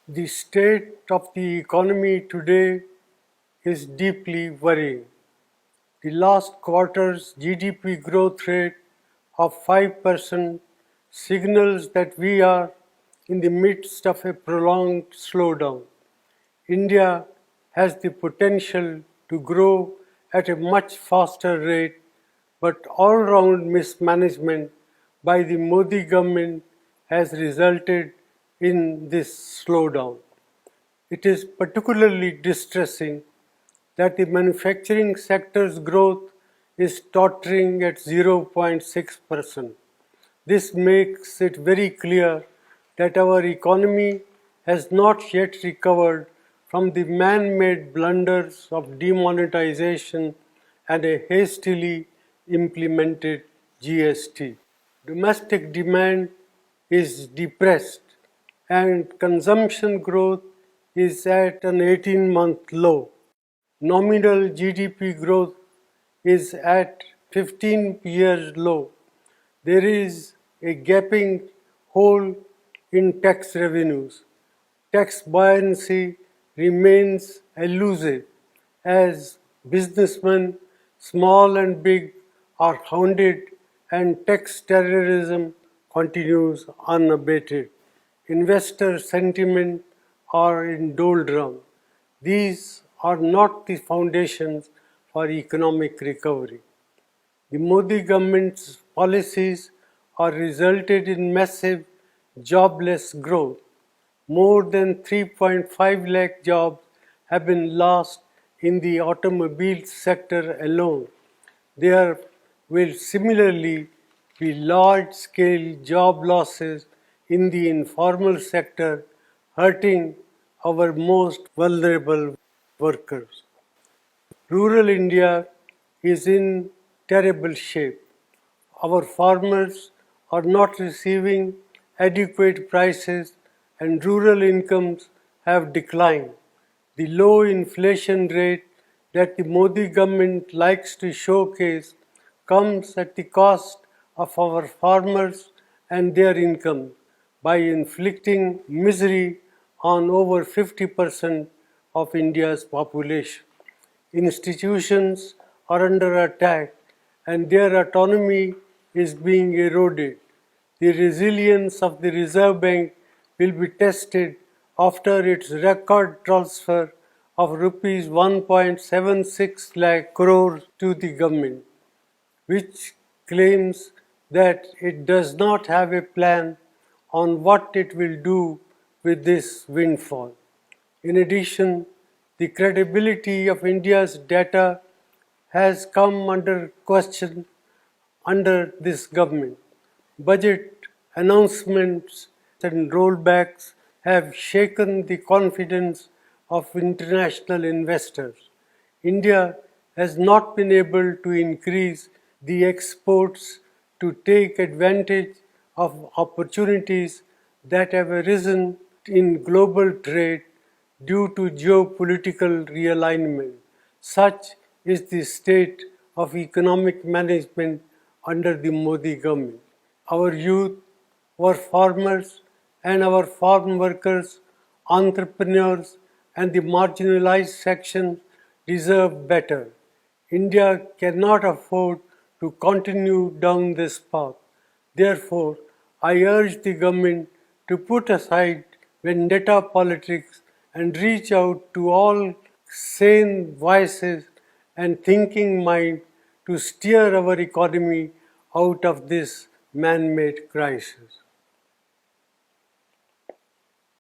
The state of the economy today is deeply worrying. The last quarter's GDP growth rate of 5% signals that we are in the midst of a prolonged slowdown. India has the potential to grow at a much faster rate, but all-round mismanagement by the Modi government has resulted in this slowdown. It is particularly distressing that the manufacturing sector's growth is tottering at 0.6%. This makes it very clear that our economy has not yet recovered from the man-made blunders of demonetization and a hastily implemented GST. Domestic demand is depressed and consumption growth is at an 18-month low. Nominal GDP growth is at 15 years low. There is a gaping hole in tax revenues. Tax buoyancy remains elusive as businessmen, small and big, are hounded and tax terrorism continues unabated. Investor sentiment are in doldrum. These are not the foundations for economic recovery. The Modi government's policies are resulted in massive jobless growth. More than 3.5 lakh jobs have been lost in the automobile sector alone. There will similarly be large-scale job losses in the informal sector, hurting our most vulnerable workers. Rural India is in terrible shape. Our farmers are not receiving adequate prices and rural incomes have declined. The low inflation rate that the Modi government likes to showcase comes at the cost of our farmers and their income by inflicting misery on over 50% of India's population. Institutions are under attack and their autonomy is being eroded. The resilience of the Reserve Bank will be tested after its record transfer of rupees 1.76 lakh crore to the government, which claims that it does not have a plan on what it will do with this windfall. In addition, the credibility of India's data has come under question under this government. Budget announcements and rollbacks have shaken the confidence of international investors. India has not been able to increase the exports to take advantage of opportunities that have arisen in global trade due to geopolitical realignment. Such is the state of economic management under the Modi government. Our youth, our farmers and our farm workers, entrepreneurs and the marginalized sections deserve better. India cannot afford to continue down this path. Therefore, I urge the government to put aside vendetta politics and reach out to all sane voices and thinking mind to steer our economy out of this man-made crisis.